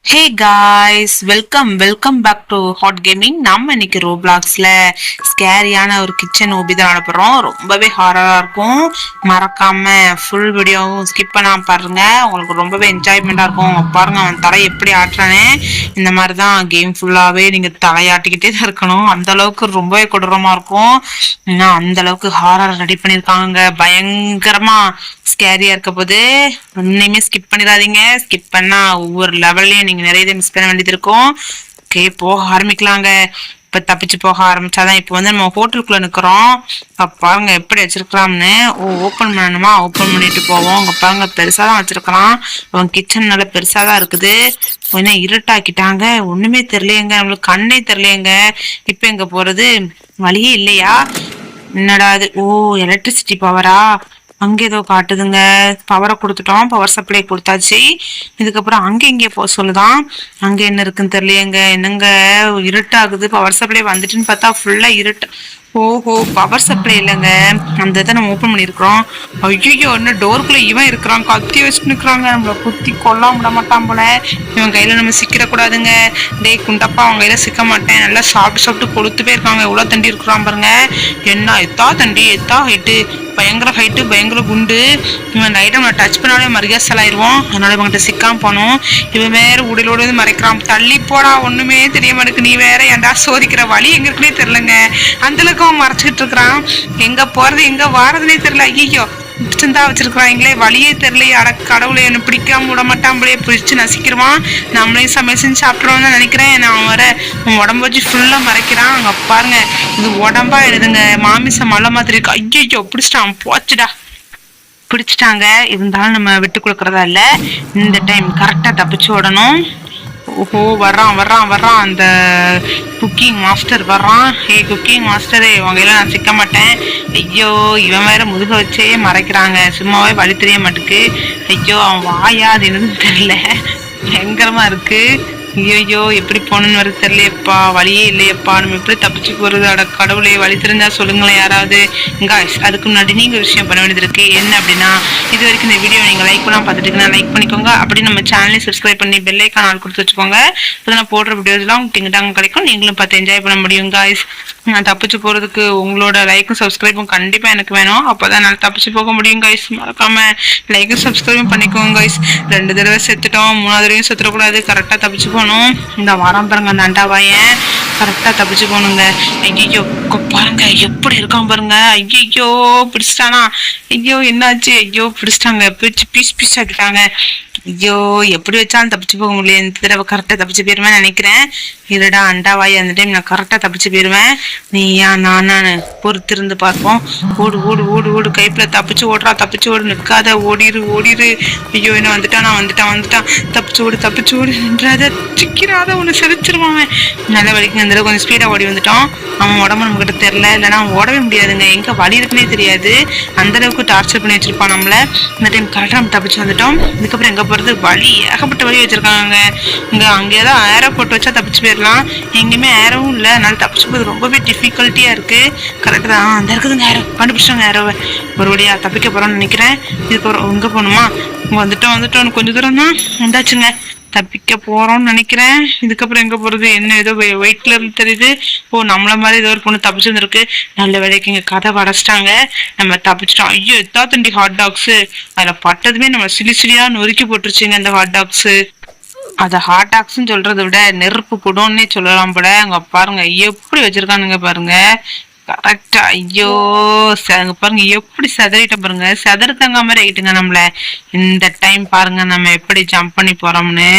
Hey guys, welcome back to hot gaming. நம்ம இன்னைக்கு ரோப்ளாக்ஸ்ல ஸ்கேரியான ஒரு கிச்சன் ஓபி தான் அனுப்புறோம். ரொம்பவே ஹாரரா இருக்கும். மறக்காம ஃபுல் வீடியோவும் ஸ்கிப் பண்ணாம பாருங்க, உங்களுக்கு ரொம்பவே என்ஜாய்மெண்டா இருக்கும். பாருங்க அவன் தலை எப்படி ஆட்டுறானே. இந்த மாதிரி தான் கேம் ஃபுல்லாவே நீங்க தலையாட்டிக்கிட்டே தான் இருக்கணும். அந்த அளவுக்கு ரொம்பவே கொடூரமா இருக்கும். ஏன்னா அந்த அளவுக்கு ஹாரர் ரெடி பண்ணிருக்காங்க. பயங்கரமா ஸ்கேரியா இருக்க போது ஒன்னையுமே ஸ்கிப் பண்ணிடாதீங்க. ஸ்கிப் பண்ணா ஒவ்வொரு லெவல்லையும் நீங்க நிறைய மிஸ் பண்ண வேண்டியது இருக்கும். ஓகே, போக ஆரம்பிக்கலாங்க. இப்ப தப்பிச்சு போக ஆரம்பிச்சாதான். இப்ப வந்து நம்ம ஹோட்டலுக்குள்ள நிக்கிறோம். பாருங்க எப்படி வச்சிருக்கலாம்னு. ஓபன் பண்ணணுமா? ஓபன் பண்ணிட்டு போவோம். அங்க பாருங்க பெருசாதான் வச்சிருக்கலாம். அவன் கிச்சன் நல்ல பெருசாதான் இருக்குது. கொஞ்சம் இருட்டாக்கிட்டாங்க. ஒண்ணுமே தெரியலையங்க, நம்மளுக்கு கண்ணே தெரியலையங்க. இப்ப எங்க போறது? வழியே இல்லையா? என்னடா அது? எலக்ட்ரிசிட்டி பவரா? அங்க ஏதோ காட்டுதுங்க. பவரை கொடுத்துட்டோம், பவர் சப்ளை கொடுத்தாச்சு. இதுக்கப்புறம் அங்க இங்கே போக சொல்லுதான். அங்க என்ன இருக்குன்னு தெரியலையேங்க. என்னங்க இருட்டாகுது. பவர் சப்ளை வந்துட்டுன்னு பார்த்தா ஃபுல்லா இருட்டு. ஓஹோ, பவர் சப்ளை இல்லைங்க, அந்த இதை நம்ம ஓப்பன் பண்ணிருக்கிறோம். ஐயோ, இன்னும் டோருக்குள்ள இவன் இருக்கிறான், கத்தி வச்சுட்டு நிற்கிறாங்க. நம்மளை குத்தி கொல்லாம் விட மாட்டான் போல. இவன் கையில நம்ம சிக்கிடக்கூடாதுங்க. டேய் குண்டப்பா, அவங்க கையில சிக்க மாட்டேன். நல்லா சாப்பிட்டு கொளுத்து போயிருக்காங்க. எவ்வளவு தண்டி இருக்கிறான் பாருங்க. என்ன எத்தா தண்டி, எத்தா ஹைட்டு, பயங்கர ஹைட்டு, பயங்கர குண்டு. இவன் லைட்டை நம்ம டச் பண்ணாலே மரியாசல் ஆயிடுவோம். அதனால இவங்கிட்ட சிக்காம போனோம். இவன் வேற உடலோடு மறைக்கிறான். தள்ளி போடா, ஒண்ணுமே தெரிய மாட்டேக்கு. நீ வேற ஏன்டா சோதிக்கிற? வழி எங்க இருக்குன்னே தெரியலங்க. அந்த அளவுக்கு அவன் மறைச்சிக்கிட்டு இருக்கிறான். எங்க போறது எங்க வாரதுன்னே தெரியல. ஐயோ, சிந்தா வச்சிருக்கிறாங்களே, வழியே தெரியலையே. அட கடவுளை, என்ன பிடிக்காம விட மாட்டாங்களே. பிடிச்சு நசிக்கிறவான். நம்மளையும் சமையல் செஞ்சு சாப்பிட்றோம்னு நினைக்கிறேன். நான் வர உடம்பு வச்சு ஃபுல்லா மறைக்கிறான். அங்க பாருங்க, இது உடம்பா எழுதுங்க, மாமிசம் மலை மாதிரி இருக்கு. ஐயோ, பிடிச்சிட்டான். போச்சுடா, பிடிச்சிட்டாங்க. இருந்தாலும் நம்ம விட்டு கொடுக்கறதா இல்ல. இந்த டைம் கரெக்டா தப்பிச்சு ஓடணும். ஓஹோ, வர்றான் அந்த குக்கிங் மாஸ்டர் வர்றான். குக்கிங் மாஸ்டரே, உங்கெல்லாம் நான் சிக்க மாட்டேன். ஐயோ, இவன் வேற முதுக வச்சே மறைக்கிறாங்க. சும்மாவே வழி தெரிய மாட்டுக்கு. ஐயோ, அவன் வாயா அது என்னதுன்னு தெரியல. பயங்கரமா இருக்கு. ஐயோ, எப்படி போகணும்னு வர தெரியலையப்பா. வழியே இல்லையப்பா. நம்ம எப்படி தப்பிச்சு போறது? அட கடவுளே, வழி தெரிஞ்சா சொல்லுங்களேன் யாராவது. காய்ஸ், அதுக்கு முன்னாடி நீங்க ஒரு விஷயம் பண்ண வேண்டியது இருக்கு. என்ன அப்படின்னா, இது வரைக்கும் இந்த வீடியோ நீங்க லைக் பண்ணாம பார்த்துட்டு லைக் பண்ணிக்கோங்க. அப்படி நம்ம சேனலை சப்ஸ்கிரைப் பண்ணி பெல் ஐக்கான் ஆல் கொடுத்து வச்சுக்கோங்க. இப்போ நான் போடுற வீடியோஸ்லாம் உங்களுக்கு டிங்டாங்க கிடைக்கும். நீங்களும் பார்த்து என்ஜாய் பண்ண முடியும். காய்ஸ், நான் தப்பிச்சு போறதுக்கு உங்களோட லைக்கும் சப்ஸ்கிரைபும் கண்டிப்பா எனக்கு வேணும். அப்பதான் நான் தப்பிச்சு போக முடியும். கைஸ், மறக்காம லைக்கும் சப்ஸ்கிரைபும் பண்ணிக்கோங்க. கைஸ், 2 தடவை செத்துட்டோம், 3வது தடவையும் செத்துடக்கூடாது. கரெக்டா தப்பிச்சு போகணும். இந்த வாரம் பாருங்க, அந்த அண்டாவாயன் கரெக்டா தப்பிச்சு போகணுங்க. ஐயோ, பாருங்க எப்படி இருக்கான் பாருங்க. ஐயோ, பிடிச்சிட்டானா? ஐயோ, என்னாச்சு? ஐயோ, பிடிச்சிட்டாங்க. பிடிச்சு பீஸ் ஆக்கிட்டாங்க. ஐயோ, எப்படி வச்சாலும் தப்பிச்சு போக முடியல. இந்த தடவை கரெக்டா தப்பிச்சு போயிருவேன் நினைக்கிறேன். இருடா அண்டாவாய், அந்த டைம் நான் கரெக்டா தப்பிச்சு போயிருவேன். நீ ஏன் நானு பொறுத்திருந்து பார்ப்போம். ஓடு ஓடு ஓடு ஓடு, கைப்புல தப்பிச்சு ஓடுறா. தப்பிச்சு ஓடு, நிற்காத, ஓடிரு. ஐயோ, என்ன வந்துட்டான். தப்பிச்சு ஓடு நின்றாத, சிக்கிறாத, ஒன்று செலுச்சிருவான். நல்ல வலிக்கு அந்த கொஞ்சம் ஸ்பீடா ஓடி வந்துட்டோம். அவன் உடம்பு நம்ம கிட்ட தெரியல, இல்லைன்னா அவன் ஓடவே முடியாதுங்க. எங்க வழி இருக்குன்னே தெரியாது. அந்த அளவுக்கு டார்ச்சர் பண்ணி வச்சிருப்பான் நம்மள. இந்த டைம் கரெக்டா நம்ம தப்பிச்சு வந்துட்டோம். இதுக்கப்புறம் எங்க போறது? வழி, ஏகப்பட்ட வழி வச்சிருக்காங்க. அங்கே ஏதாவது ஏரோ போட்டு வச்சா தப்பிச்சு போயிடலாம். எங்கேயுமே ஏரோவும் இல்லை. அதனால தப்பிச்சு போது ரொம்பவே டிஃபிகல்ட்டியா இருக்கு. கரெக்ட் தான், அந்த இருக்குதுங்க ஏரோ. கண்டுபிடிச்சாங்க ஏரோவை. ஒரு வழியா தப்பிக்க போறோம்னு நினைக்கிறேன். இதுக்கப்புறம் எங்க போகணுமா? வந்துட்டோம். கொஞ்சம் தூரம் தான் வந்தாச்சுங்க. தப்பிக்க போறோம்னு நினைக்கிறேன். இதுக்கப்புறம் எங்க போறது? என்ன ஏதோ வெயிட்ல தெரியுது. நம்மள மாதிரி ஏதோ ஒரு பொண்ணு தப்பிச்சு வந்துருக்கு. நல்ல வேலைக்கு இங்க கதை அடைச்சிட்டாங்க. நம்ம தப்பிச்சிட்டோம். ஐயோ, எத்தா தண்டி ஹாட் டாக்ஸ். அதுல பட்டதுமே நம்ம சிலியா நொறுக்கி போட்டுருச்சுங்க அந்த ஹாட் டாக்ஸ். அத ஹாட் டாக்ஸ்ன்னு சொல்றதை விட நெருப்பு குடோன்னே சொல்லலாம் போல. அங்க பாருங்க எப்படி வச்சிருக்கானுங்க பாருங்க. கரெக்டா. ஐயோ, பாருங்க எப்படி செதறிட்ட பாருங்க. செதறு தங்க மாதிரி ஆயிட்டுங்க நம்மள. இந்த டைம் பாருங்க நம்ம எப்படி ஜம்ப் பண்ணி போறோம்னு.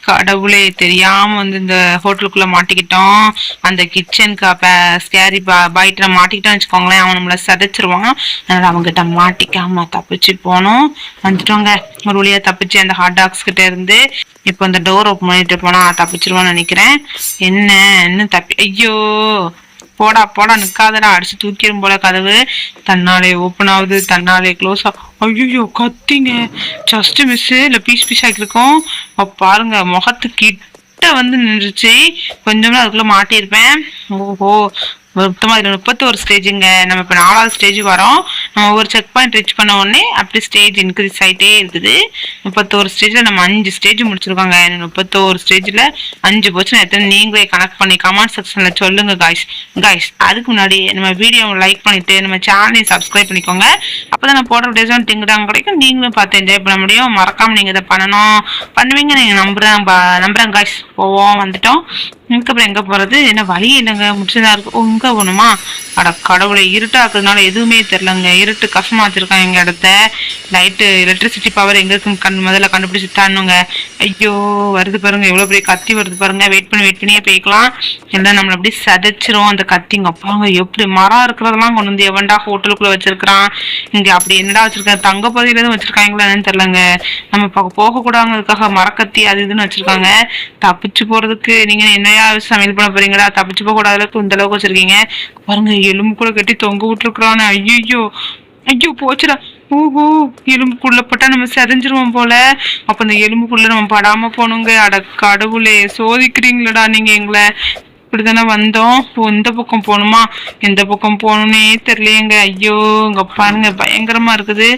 கடவுளே, தெரியாம வந்து இந்த ஹோட்டலுக்குள்ள மாட்டிக்கிட்டோம். அந்த கிச்சனுக்கு ஸ்கேரி பாய்ட்ட மாட்டிக்கிட்டோம்னு வச்சுக்கோங்களேன், அவன் நம்மள சதைச்சிருவான். அதனால அவங்ககிட்ட மாட்டிக்காம தப்பிச்சு போனோம். வந்துட்டோங்க. ஒரு வழியா தப்பிச்சு அந்த ஹாட் டாக்ஸ் கிட்ட இருந்து. இப்போ அந்த டோர் ஓப்பன் பண்ணிட்டு போனா தப்பிச்சிருவான்னு நினைக்கிறேன். என்ன ஐயோ, போடா நிக்காதடா, அடிச்சு தூக்கிடும் போல. கதவு தன்னாலே ஓப்பன் ஆகுது, தன்னாலே க்ளோஸ் ஆகும். ஐயோ, கத்திங்க. ஜஸ்ட் மிஸ், இல்ல பீஸ் ஆக்கிருக்கோம். பாருங்க முகத்துக்கு கிட்ட வந்து நின்றுச்சு. கொஞ்சம் அதுக்குள்ள மாட்டியிருப்பேன். ஓஹோ, மொத்தமா 31 ஸ்டேஜுங்க. நம்ம இப்ப 4வது ஸ்டேஜ் வரோம். நம்ம ஒரு செக் பாயிண்ட் ரீச் பண்ண உடனே அப்படி ஸ்டேஜ் இன்க்ரீஸ் ஆகிட்டே இருக்குது. 31 ஸ்டேஜில் நம்ம 5 ஸ்டேஜ் முடிச்சிருக்கோங்க. 31 ஸ்டேஜில் 5 போச்சுன்னா எத்தனை நீங்களே கனெக்ட் பண்ணி கமெண்ட் செக்ஷனில் சொல்லுங்க காய்ஸ். அதுக்கு முன்னாடி நம்ம வீடியோவை லைக் பண்ணிட்டு நம்ம சேனலையும் சப்ஸ்கிரைப் பண்ணிக்கோங்க. அப்போதான் நான் போடுற வீடியோஸ் டிங்குடாங்க கிடைக்கும், நீங்களும் பார்த்து என்ஜாய் பண்ண முடியும். மறக்காம நீங்கள் இதை பண்ணுவீங்க நீங்கள் நம்புறேன் காய்ஸ். போவோம், வந்துட்டோம். இதுக்கப்புறம் எங்க போறது? என்ன வழி இல்லைங்க, முடிச்சதா இருக்கு. எங்க போகணுமா? அட கடவுளை, இருட்டாக்குறதுனால எதுவுமே தெரியலங்க. இருட்டு கஷ்டமா வச்சிருக்காங்க எங்க இடத்த. லைட்டு எலக்ட்ரிசிட்டி பவர் எங்க இருக்குன்னு முதல்ல கண்டுபிடிச்சு தானுங்க. ஐயோ வருது பாருங்க, எவ்வளவு பெரிய கத்தி வருது பாருங்க. வெயிட் பண்ணியே போய்க்கலாம். எல்லாம் நம்மள அப்படி சதைச்சிரும் அந்த கத்திங்க. அப்பாங்க எப்படி மரம் இருக்கிறதெல்லாம் கொண்டு வந்து எவன்டா ஹோட்டலுக்குள்ள வச்சிருக்கான். இங்க அப்படி என்னடா வச்சிருக்காங்க? தங்க பகுதியில எதுவும் வச்சிருக்காங்களா என்னன்னு தெரியலங்க. நம்ம போக கூடாதுக்காக மரக்கத்தி அது இதுன்னு வச்சிருக்காங்க. தப்பிச்சு போறதுக்கு நீங்க என்னையா சமையல் பண்ண போறீங்களா? தப்பிச்சு போக கூடாத அளவுக்கு இந்த அளவுக்கு வச்சிருக்கீங்க பாருங்க. எலும்பு கூட கட்டி தொங்க விட்டுருக்குறான்னு. ஐயோ போச்சுடா. ஓஹோ, எலும்புக்குள்ள பட்டா நம்ம செதஞ்சிருவோம் போல. அப்ப அந்த எலும்புக்குள்ள நம்ம படாம போனுங்க. அட கடவுளே, சோதிக்கிறீங்களடா நீங்க எங்களை. இப்படிதானே வந்தோம். இந்த பக்கம் போகணுமா? எந்த பக்கம் போகணும்னே தெரியலையேங்க. ஐயோ இங்க பாருங்க, பயங்கரமா இருக்குது.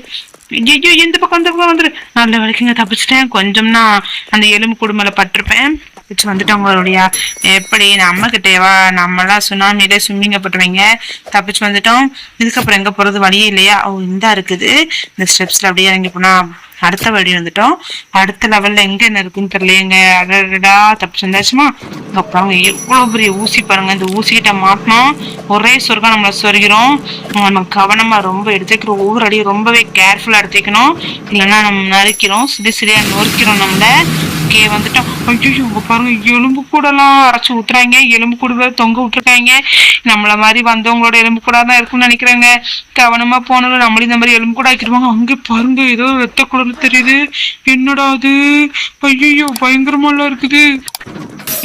ஐயோ இந்த பக்கம் வந்துரு. நல்ல வரைக்குங்க தப்பிச்சிட்டேன். கொஞ்சம்னா அந்த எலும்பு கூடு மேல பட்டிருப்பேன். தப்பிச்சு வந்துட்டோம். எப்படி நம்ம கிட்டேவா? நம்மளாம் சுனாமியில ஸ்விம்மிங்க போட்டுருவீங்க. தப்பிச்சு வந்துட்டோம். இதுக்கப்புறம் எங்க போறது? வழியே இல்லையா? இந்தா இருக்குது. இந்த ஸ்டெப்ஸ்ல அப்படியே இறங்கி போனா அடுத்த வழி வந்துட்டோம். அடுத்த லெவல்ல எங்க என்ன இருக்குன்னு தெரியலையேங்க. அடடா, தப்பிச்சு வந்தாச்சுமா. அப்புறம் எவ்வளவு பெரிய ஊசி பாருங்க. இந்த ஊசிக்கிட்ட மாட்டினோம் ஒரே சொர்க்கம் நம்மள சொருகிறோம். நம்ம கவனமா ரொம்ப எடுத்துக்கிறோம். ஒவ்வொரு அடியும் ரொம்பவே கேர்ஃபுல்லா எடுத்துக்கணும். இல்லைன்னா நம்ம நறுக்கிறோம், சிறியா நொறுக்கிறோம் நம்மள. வந்துட்டோம். ஐயோ உங்க பாருங்க, எலும்பு கூடலாம் அரைச்சு ஊத்துறாங்க. எலும்பு கூட தொங்க விட்டுருக்காங்க. நம்மள மாதிரி வந்தவங்களோட எலும்பு கூட தான் இருக்குன்னு நினைக்கிறாங்க. கவனமா போனாலும் நம்மளும் இந்த மாதிரி எலும்பு கூட ஆக்கிடுவாங்க. அங்கே பாருங்க, ஏதோ வெத்த குளர்னு தெரியுது. என்னடா அது? ஐயோ பயங்கரமாலாம் இருக்குது.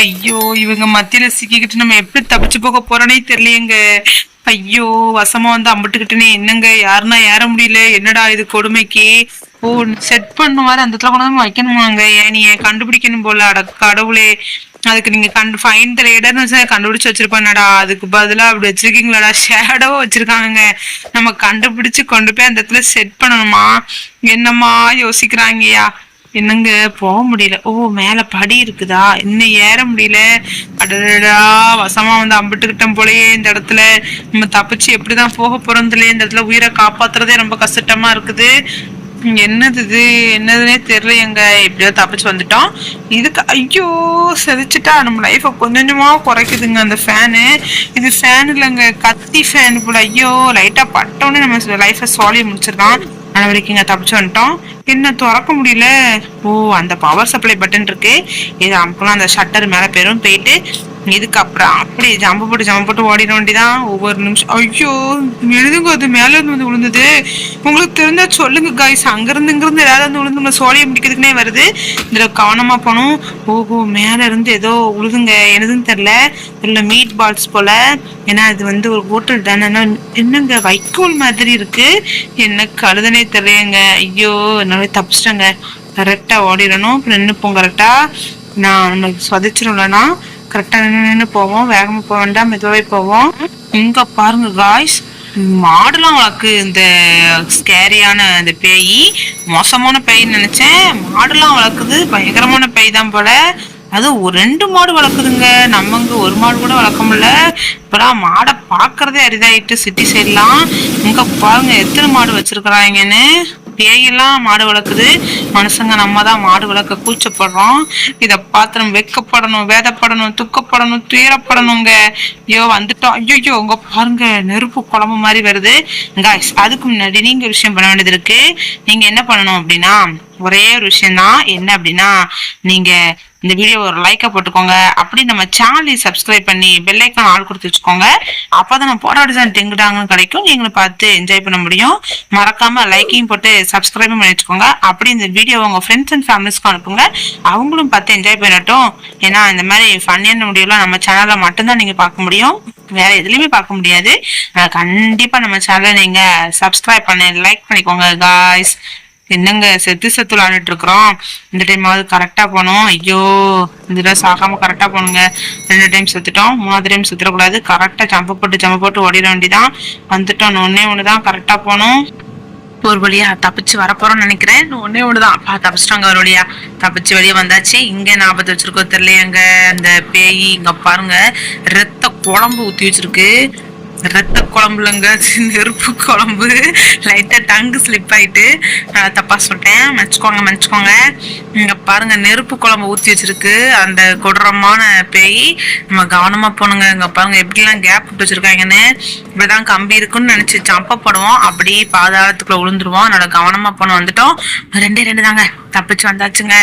ஐயோ இவங்க மத்தியில சிக்கிக்கிட்டு நம்ம எப்படி தப்பிச்சு போக போறோன்னே தெரியலையேங்க. ஐயோ வசமா வந்து அம்பிட்டுக்கிட்டேனே. என்னங்க, யாருன்னா ஏற முடியல. என்னடா இது கொடுமைக்கு. செட் பண்ணுவாரு அந்த இடத்துல கொண்டாந்து வைக்கணுமாங்க. ஏன் நீ கண்டுபிடிக்கணும் போல. அட கடவுளே, அதுக்கு நீங்க ஃபைன் த லேடர்னு கண்டுபிடிச்சு வச்சிருப்பானடா. அதுக்கு பதிலா அப்படி வச்சிருக்கீங்களாடா? ஷேடோ வச்சிருக்காங்க. நம்ம கண்டுபிடிச்சு கொண்டு போய் அந்த இடத்துல செட் பண்ணணுமா? என்னமா யோசிக்கிறாங்கயா? என்னங்க போக முடியல. மேல படி இருக்குதா? இன்னும் ஏற முடியல. அடடா, வசமா வந்து அம்பிட்டுக்கிட்டோம் போலயே. இந்த இடத்துல நம்ம தப்பிச்சு எப்படிதான் போக போறோம் இல்லையே. இந்த இடத்துல உயிரை காப்பாத்துறதே ரொம்ப கஷ்டமா இருக்குது. என்னதுன்னே தெரியலையங்க. எப்படியோ தப்பிச்சு வந்துட்டோம். இதுக்கு ஐயோ செதிச்சுட்டா நம்ம லைஃப கொஞ்சமா குறைக்குதுங்க அந்த ஃபேனு. இது ஃபேன் இல்லைங்க, கத்தி ஃபேன் போல. ஐயோ லைட்டா பட்டோன்னே நம்ம லைஃப சாலி முடிச்சிருக்கான். அது வரைக்கும் தப்பிச்சு வந்துட்டோம். என்ன திறக்க முடியல. அந்த பவர் சப்ளை பட்டன் இருக்கு. இது அமுக்கலாம், அந்த ஷட்டர் மேல போயிட்டு இதுக்கப்புறம் அப்படி ஜம்பு போட்டு ஓடிட வேண்டிதான் ஒவ்வொரு நிமிஷம். ஐயோ எழுதுங்க, அது மேல இருந்து வந்து விழுந்தது. உங்களுக்கு தெரிஞ்சா சொல்லுங்க காய்ஸ். அங்கிருந்து இங்கிருந்து ஏதாவது வந்து விழுந்து நம்ம சோழியை முடிக்கிறதுக்குனே வருது. இதுல கவனமா போனோம். மேல இருந்து ஏதோ உழுதுங்க. என்னதுன்னு தெரியல. இல்ல மீட் பால்ஸ் போல. ஏன்னா இது வந்து ஒரு ஹோட்டல் தானே. என்னங்க வைக்கோல் மாதிரி இருக்கு. என்ன கழுதனே தெரியலையங்க. ஐயோ என்னால தப்பிச்சிட்டேங்க. கரெக்டா ஓடிடணும். நின்னுப்போம் கரெக்டா. நான் நம்மளுக்கு சொதிச்சிரும்லன்னா கரெக்டா நின்று போவோம். வேகமா போக வேண்டாம், மெதுவாவே போவோம். இங்க பாருங்க காய்ஸ், மாடுலாம் வளர்க்கு. இந்த ஸ்கேரியான இந்த பேய், மோசமான பேய்ன்னு நினைச்சேன். மாடுலாம் வளர்க்குது. பயங்கரமான பேய் தான் போல. அது ஒரு 2 மாடு வளர்க்குதுங்க. நம்ம இங்க ஒரு மாடு கூட வளர்க்க முடியல. இப்பெல்லாம் மாடை பாக்குறதே அரிதாயிட்டு சிட்டி சைட்லாம். இங்க பாருங்க எத்தனை மாடு வச்சிருக்கிறாங்கன்னு. பேயெல்லாம் மாடு வளர்க்குது. மனுஷங்க நம்ம தான் மாடு வளர்க்க கூச்சப்படுறோம். இதை பார்த்து நம்ம வெக்கப்படணும், வேதப்படணும், துக்கப்படணும், துயரப்படணுங்க. ஐயோ வந்துட்டோம். ஐயோ உங்க பாருங்க, நெருப்பு குழம்பு மாதிரி வருது. காய்ஸ் அதுக்கு முன்னாடி நீங்க ஒரு விஷயம் பண்ண வேண்டியது இருக்கு. நீங்க என்ன பண்ணணும் அப்படின்னா, ஒரே ஒரு விஷயம் தான். என்ன அப்படின்னா, நீங்க இந்த வீடியோ ஒரு லைக்கை போட்டுக்கோங்க. அப்படி நம்ம சேனலை சப்ஸ்கிரைப் பண்ணி பெல் ஐக்கான் ஆல் கொடுத்து வச்சுக்கோங்க. அப்பதான் நம்ம போராடி தான் டெங்குடாங்கன்னு கிடைக்கும். நீங்களும் பார்த்து என்ஜாய் பண்ண முடியும். மறக்காம லைக்கையும் போட்டு சப்ஸ்கிரைபும் பண்ணி வச்சுக்கோங்க. அப்படி இந்த வீடியோ உங்க ஃப்ரெண்ட்ஸ் அண்ட் ஃபேமிலிஸ்க்கு அனுப்புங்க. அவங்களும் பார்த்து என்ஜாய் பண்ணட்டும். ஏன்னா இந்த மாதிரி ஃபன்னியான வீடியோலாம் நம்ம சேனல்ல மட்டும்தான் நீங்க பார்க்க முடியும், வேற எதுலையுமே பார்க்க முடியாது. கண்டிப்பா நம்ம சேனலை நீங்க சப்ஸ்கிரைப் பண்ணி லைக் பண்ணிக்கோங்க காய்ஸ். என்னங்க செத்து செத்து விளையாண்டுட்டு இருக்கிறோம். இந்த டைமாவது கரெக்டா போனோம். ஐயோ இதுல சாகாம கரெக்டா போனுங்க. 2 டைம் செத்துட்டோம். 3வது டைம் செத்துடக்கூடாது. கரெக்டா ஜம்ப போட்டு ஓடிட வேண்டிதான். வந்துட்டோம். ஒன்னே ஒண்ணுதான் கரெக்டா போனோம். ஒரு வழியா தப்பிச்சு வரப்போறோம்னு நினைக்கிறேன். ஒன்னே ஒண்ணுதான் தப்பிச்சிட்டாங்க. ஒரு வழியா தப்பிச்சு வெளியே வந்தாச்சு. இங்க ஞாபகத்தை வச்சிருக்கோம் தெரியலையாங்க. அந்த பேய் இங்க பாருங்க ரத்த குழம்பு ஊத்தி வச்சிருக்கு. ரத்த குழம்புலங்க, நெருப்பு குழம்பு. லைட்டா டங்கு ஸ்லிப் ஆயிட்டு தப்பா சொல்லிட்டேன், மன்னிச்சுக்கோங்க. இங்க பாருங்க நெருப்பு குழம்பு ஊத்தி வச்சிருக்கு அந்த கொடூரமான பேய். நம்ம கவனமா போனுங்க. இங்க பாருங்க எப்படிலாம் கேப் விட்டு வச்சிருக்காங்கன்னு. இப்படிதான் கம்பி இருக்குன்னு நினைச்சு சம்பப்படுவோம், அப்படி பாதாளத்துக்குள்ள விழுந்துருவோம். அதனால கவனமா போன வந்துட்டோம். 2 தாங்க தப்பிச்சு வந்தாச்சுங்க.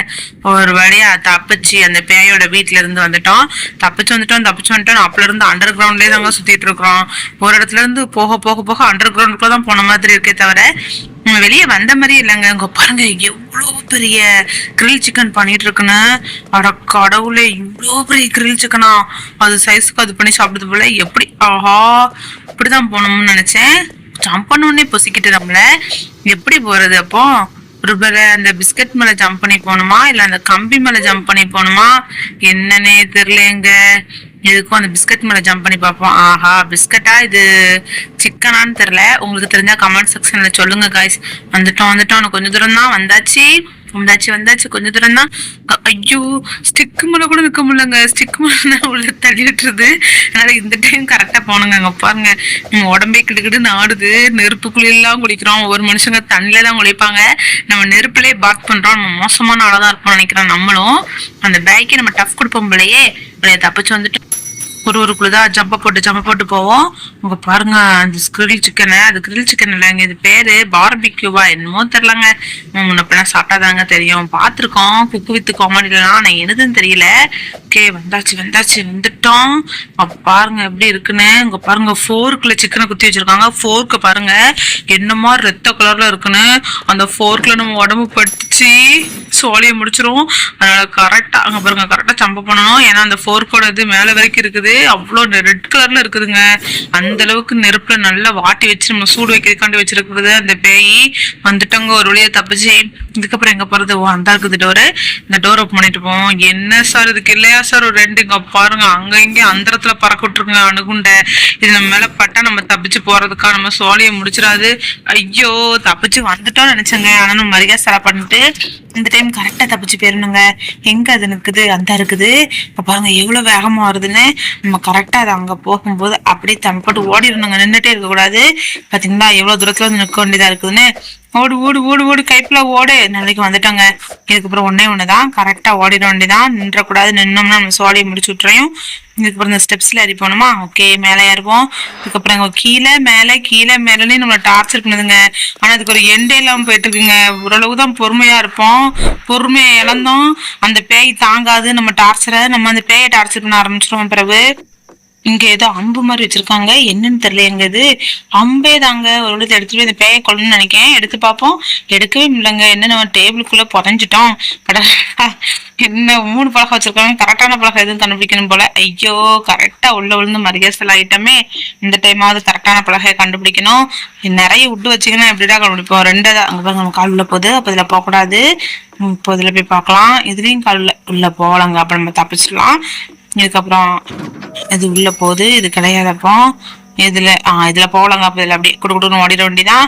ஒரு வழியா தப்பிச்சு அந்த பேயோட வீட்டுல இருந்து வந்துட்டோம். தப்பிச்சு வந்துட்டோம். அப்பல இருந்து அண்டர் கிரவுண்ட்லயே தாங்க சுத்திட்டு இருக்கிறோம். ஒரு இடத்துல இருந்து போக போக போக அண்டர் கிரவுண்டுக்குள்ள தான் போன மாதிரி இருக்கே தவிர வெளியே வந்த மாதிரி இல்லைங்க. இங்க பாருங்க எவ்வளவு பெரிய கிரில் சிக்கன் பண்ணிட்டு இருக்குன்னு. அட கடவுளே, இவ்வளவு பெரிய கிரில் சிக்கனா! அது சைஸுக்கு அது பண்ணி சாப்பிடுறது போல. எப்படி ஆஹா இப்படிதான் போனோம்னு நினைச்சேன். ஜம்ப் பண்ண உடனே பொசிக்கிட்டு நம்மள எப்படி போறது அப்போ? ஒருவேளை அந்த பிஸ்கட் மேல ஜம்ப் பண்ணி போகணுமா, இல்ல அந்த கம்பி மேல ஜம்ப் பண்ணி போகணுமா, என்னன்னே தெரியலங்க. இதுக்கும் அந்த பிஸ்கட் மேல ஜம்ப் பண்ணி பார்ப்போம். ஆஹா பிஸ்கட்டா இது சிக்கனான்னு தெரியல. உங்களுக்கு தெரிஞ்சா கமெண்ட் செக்ஷன்ல சொல்லுங்க காய்ஸ். வந்துட்டோம். கொஞ்சம் தூரம் தான் வந்தாச்சு. கொஞ்ச தூரம் தான். ஐயோ ஸ்டிக்கு மேல கூட நிக்க முடியலங்க. ஸ்டிக் மேல உள்ள தள்ளி விட்டுருது. அதனால இந்த டைம் கரெக்டா போனுங்க. அங்க பாருங்க உடம்பே கிடுக்கிடுன்னு ஆடுது. நெருப்புக்குள்ளெல்லாம் குளிக்கிறோம். ஒரு மனுஷங்க தண்ணில தான் குளிப்பாங்க. நம்ம நெருப்புலயே பாத் பண்றோம். நம்ம மோசமான ஆளதான் இருப்போம் நினைக்கிறோம். நம்மளும் அந்த பேக்கே நம்ம டஃப் கொடுப்போம் போலயே. தப்பிச்சு வந்துட்டு ஒருக்குள்ளதான் ஜம்ப போட்டு போவோம். உங்க பாருங்க அந்த கிரில் சிக்கன். அது கிரில் சிக்கன் இல்லைங்க, இது பேரு பார்பிக்யூவா என்னமோ தெரியலங்க. முன்னப்ப சாப்பிட்டாதாங்க தெரியும். பாத்துருக்கோம் குக்கு வித்து காமெடிலாம், ஆனா என்னதுன்னு தெரியல. ஓகே வந்துட்டோம். பாருங்க எப்படி இருக்குன்னு. இங்க பாருங்க ஃபோர்க்ல சிக்கனை குத்தி வச்சிருக்காங்க. ஃபோர்க்கு பாருங்க என்னமா ரத்த கலர்ல இருக்குன்னு. அந்த ஃபோர்க்ல நம்ம உடம்பு பட்டுச்சு சோழிய முடிச்சிரும். அதனால கரெக்டா அங்க பாருங்க கரெக்டா சம்ப பண்ணணும். ஏன்னா அந்த ஃபோர்க்கோட இது மேல வரைக்கும் இருக்குது. அவ்வளோ ரெட் கலர்ல இருக்குதுங்க. அந்த அளவுக்கு நெருப்புல நல்லா வாட்டி வச்சு நம்ம சூடு வைக்கிறதுக்காண்டி வச்சிருக்கிறது அந்த பேய். வந்துட்டவங்க ஒரு வழியா தப்பிச்சு. இதுக்கப்புறம் எங்க போறது? அந்த இருக்குது டோரு. இந்த டோர் ஓப்பன் பண்ணிட்டு போவோம். என்ன சார் இதுக்கு இல்லையா சார் ஒரு 2 இங்க பாருங்க அங்க இங்க அந்தரத்துல பறக்க விட்டுருங்க அணுகுண்ட. இது நம்ம மேல பட்டா நம்ம தப்பிச்சு போறதுக்கா நம்ம சோழியை முடிச்சிடாது. ஐயோ தப்பிச்சு வந்துட்டோம்னு நினைச்சேங்க. ஆனா நம்ம மரியாதை செலவு பண்ணிட்டு இந்த டைம் கரெக்டா தப்பிச்சு போயிடணுங்க. எங்க அது நிக்குது? அந்த இருக்குது. இப்ப பாருங்க எவ்வளவு வேகமா வருதுன்னு. நம்ம கரெக்டா அது அங்க போகும்போது அப்படியே தம்பிப்பட்டு ஓடிடணுங்க. நின்றுட்டே இருக்க கூடாது. பாத்தீங்களா எவ்வளவு தூரத்துல வந்து நிற்க வேண்டியதா இருக்குதுன்னு. ஓடு கைப்புல ஓடு. நாளைக்கு வந்துட்டாங்க. இதுக்கப்புறம் ஒண்ணுதான் கரெக்டா ஓடிட வேண்டியதான். நின்றக்கூடாது. நின்னோம்னா நம்ம சோழியை முடிச்சு விட்டுறையும். இதுக்கப்புறம் இந்த ஸ்டெப்ஸ்ல ஏறி போகணுமா? ஓகே மேலே ஏறுவோம். இதுக்கப்புறம் கீழே மேலே நம்மளை டார்ச்சர் பண்ணுதுங்க. ஆனா அதுக்கு ஒரு எண்டே இல்லாம போயிட்டு இருக்குங்க. ஓரளவுதான் பொறுமையா இருப்போம். பொறுமையை இழந்தோம். அந்த பேய் தாங்காது நம்ம டார்ச்சரை. நம்ம அந்த பேயை டார்ச்சர் பண்ண ஆரம்பிச்சிருவோம். பிறகு இங்க ஏதோ அம்பு மாதிரி வச்சிருக்காங்க. என்னன்னு தெரியல. எங்க இது அம்பே தாங்க. ஒரு இடத்துல எடுத்துட்டு இந்த பேயை கொள்ளணும்னு நினைக்கிறேன். எடுத்து பார்ப்போம். எடுக்கவே இல்லைங்க. என்ன நம்ம டேபிளுக்குள்ள புதஞ்சிட்டோம். என்ன 3 பலகை வச்சிருக்காங்க. கரெக்டான பலகை எதுவும் கண்டுபிடிக்கணும் போல. ஐயோ கரெக்டா உள்ள விழுந்து மரியாதை ஆயிட்டமே. இந்த டைமாவது கரெக்டான பலகையை கண்டுபிடிக்கணும். நிறைய விட்டு வச்சுக்கன்னா எப்படிடா கண்டுபிடிப்போம்? 2 தான். அங்க நம்ம கால் உள்ள போகுது. அப்ப இதுல போக கூடாது. இப்போ இதுல போய் பார்க்கலாம். இதுலயும் கால் உள்ள போகலாங்க. அப்ப நம்ம தப்பிச்சிடலாம். இதுக்கப்புறம் இது உள்ள போகுது. இது கிடையாதப்போ இதுல போகலாங்க. அப்ப இதுல அப்படியே குடுக்குடுன்னு ஓடிட வேண்டிதான்.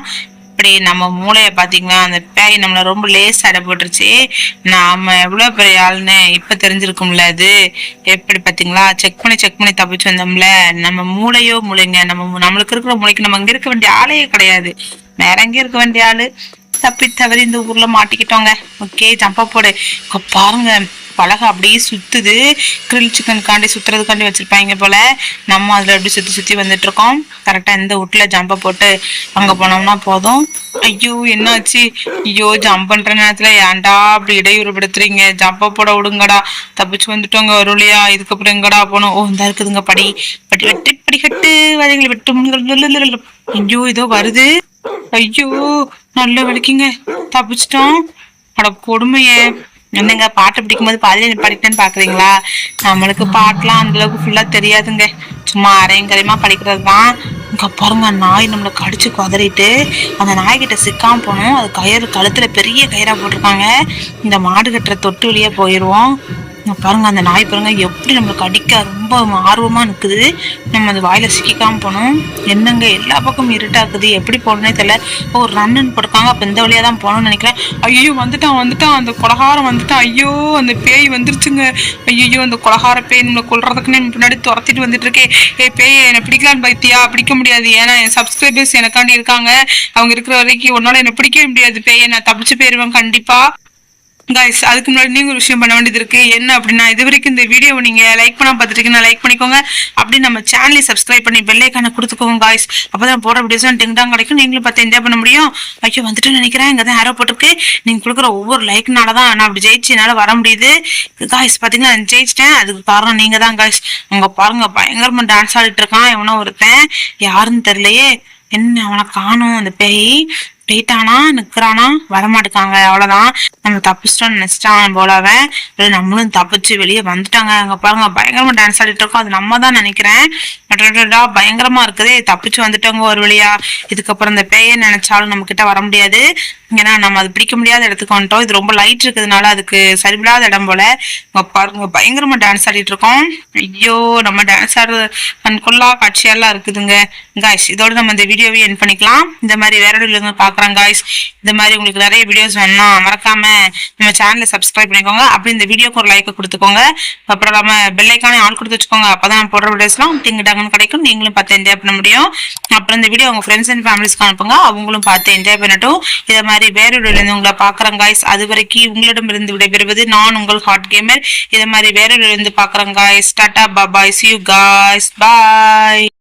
இப்படி நம்ம மூளைய பாத்தீங்கன்னா அந்த பேய் நம்மள ரொம்ப லேஸ் அடைபட்டுருச்சு. நாம எவ்வளவு பெரிய ஆளுன்னு இப்ப தெரிஞ்சிருக்கும்ல. அது எப்படி பாத்தீங்களா? செக் பண்ணி தப்பிச்சு வந்தோம்ல. நம்ம மூளைங்க. நம்மளுக்கு இருக்கிற மூளைக்கு நம்ம அங்க இருக்க வேண்டிய ஆளையே கிடையாது. வேற எங்க இருக்க வேண்டிய ஆளு. தப்பி தவறி இந்த ஊர்ல மாட்டிக்கிட்டோங்க. ஓகே ஜம்பா போடு. பாருங்க பலகை அப்படியே சுத்துது. கிரில் சிக்கன் காண்டி சுத்துறதுக்காண்டி வச்சிருப்பாங்க போல. நம்ம அதுல அப்படி சுத்தி வந்துட்டு இருக்கோம். கரெக்டா இந்த வீட்டுல ஜம்ப போட்டு அங்க போனோம்னா போதும். ஐயோ என்னாச்சு? ஐயோ ஜம்ப் பண்ற நேரத்துல ஏன்டா அப்படி இடையூறு படுத்துறீங்க? ஜம்ப போட விடுங்கடா. தப்பிச்சு வந்துட்டோங்க ஒரு வழியா. இதுக்கப்புறம் எங்கடா போனோம்? இந்த இருக்குதுங்க படி வெட்டி படிக்கட்டு வழிகளை விட்டு. ஐயோ இதோ வருது. ஐயோ நல்ல வலிக்குங்க. தப்பிச்சிட்டோம். அட கொடுமைய. என்னங்க பாட்டு பிடிக்கும் போது பாதியில படிக்கணும்னு பாக்குறீங்களா? நம்மளுக்கு பாட்டுலாம் அந்த அளவுக்கு ஃபுல்லா தெரியாதுங்க. சும்மா அரையும் கரையுமா படிக்கிறது தான். இங்க பாருங்க, நாய் நம்மளை கடிச்சு குதறிட்டு அந்த நாய்கிட்ட சிக்காம போனோம். அது கயிறு கழுத்துல பெரிய கயிறா போட்டிருக்காங்க. இந்த மாடு கட்டுற தொட்டு வழியா போயிடுவோம். பாருங்க, அந்த நாய் பாருங்க எப்படி நம்மளுக்கு அடிக்க ரொம்ப ஆர்வமா நிக்குது. நம்ம அந்த வாயில சிக்காம போனோம். என்னங்க எல்லா பக்கமும் இருட்டாக்குது, எப்படி போகணும்னே தெரியல. ஒரு ரன்னு போட்டிருக்காங்க, அப்ப இந்த வழியா தான் போகணும்னு நினைக்கிறேன். ஐயோ வந்துட்டான் அந்த கொலகாரம் வந்துட்டான். ஐயோ அந்த பேய் வந்துருச்சுங்க. ஐயோ அந்த கொலகார பேய் நம்மளை கொல்றதுக்குன்னு பின்னாடி துரத்திட்டு வந்துட்டு இருக்கேன். பேய் என்னை பிடிக்கலான்னு பைத்தியா? பிடிக்க முடியாது, ஏன்னா என் சப்ஸ்கிரைபர்ஸ் எனக்காண்டி இருக்காங்க. அவங்க இருக்கிற வரைக்கும் ஒன்னால என்ன பிடிக்கவே முடியாது. பேயை நான் தப்பிச்சு போயிருவேன் கண்டிப்பா. கைஸ், அதுக்கு முன்னாடி நீங்க ஒரு விஷயம் பண்ண வேண்டியது இருக்கு. என்ன அப்படின்னா, இது வரைக்கும் இந்த வீடியோவை நீங்க லைக் பண்ண பார்த்துட்டீங்கன்னா லைக் பண்ணிக்கோங்க. அப்படி நம்ம சேனலை சப்ஸ்கிரைப் பண்ணி பெல் ஐக்கானை கொடுத்துக்கோங்க கைஸ். அப்பதான் போடுற வீடியோஸ் டிங்டாங் கிடைக்கும், நீங்களும் பார்த்து என்ஜாய் பண்ண முடியும். ஐயோ வந்துட்டு நினைக்கிறேன், இங்க தான் ஆரோ போட்டிருக்கு. நீங்க கொடுக்குற ஒவ்வொரு லைக்னால தான் நான் அப்படி ஜெயிச்சு என்னால வர முடியுது கைஸ். பாத்தீங்கன்னா நான் ஜெயிச்சிட்டேன், அதுக்கு காரணம் நீங்க தான் கைஸ். அங்க பாருங்க, பயங்கரமா டான்ஸ் ஆடிட்டு இருக்கான் எவனோ ஒருத்தன், யாருன்னு தெரியலையே. என்ன அவனை காணும், அந்த பேய் போயிட்டானா நிக்கிறானா, வரமாட்டுக்காங்க. அவ்வளவுதான், நம்ம தப்பிச்சிட்டோம்னு நினைச்சிட்டான் போல அவன். நம்மளும் தப்பிச்சு வெளியே வந்துட்டாங்க. அங்க பாருங்க பயங்கரமா டான்ஸ் ஆடிட்டு இருக்கோம், அது நம்ம தான் நினைக்கிறேன். பயங்கரமா இருக்குதே, தப்பிச்சு வந்துட்டவங்க ஒரு வழியா. இதுக்கப்புறம் இந்த பேயை நினைச்சாலும் நம்ம கிட்ட வர முடியாது, ஏன்னா நம்ம அது பிடிக்க முடியாத இடத்துக்கு வந்துட்டோம். இது ரொம்ப லைட் இருக்கிறதுனால அதுக்கு சரிவிடாத இடம் போல. பாருங்க பயங்கரமா டான்ஸ் ஆடிட்டு இருக்கோம். ஐயோ நம்ம டான்ஸ் ஆடுறது கண்கொள்ளா காட்சியெல்லாம் இருக்குதுங்க காய்ஸ். இதோட நம்ம இந்த வீடியோவை என் பண்ணிக்கலாம். இந்த மாதிரி வேற வீடியோங்க பாக்குறேன் காய்ஸ். இந்த மாதிரி உங்களுக்கு நிறைய வீடியோஸ் வேணும்னா மறக்காம நம்ம சேனலை சப்ஸ்கிரைப் பண்ணிக்கோங்க. அப்படி இந்த வீடியோக்கு ஒரு லைக் கொடுத்துக்கோங்க. அப்புறம் நம்ம பெல் ஐக்கானே ஆன் கொடுத்து வச்சுக்கோங்க. அப்பதான் போடுற வீடியோஸ்லாம் டிங்கு டங்குன்னு கிடைக்கும், நீங்களும் பார்த்து என்ஜாய் பண்ண முடியும். அப்புறம் இந்த வீடியோ உங்க ஃப்ரெண்ட்ஸ் அண்ட் ஃபேமிலிஸ்க்கு அனுப்புங்க, அவங்களும் பார்த்து என்ஜாய் பண்ணட்டும். இதை மாதிரி வேற வீடியோல உங்களை பாக்குறேன் காய்ஸ். அது வரைக்கும் உங்களிடமிருந்து விடைபெறுவது நான் உங்கள் ஹாட் கேமர். இதை மாதிரி வேற வீடியோல இருந்து பாக்குறேன் guys. Tata bye, see you guys, bye.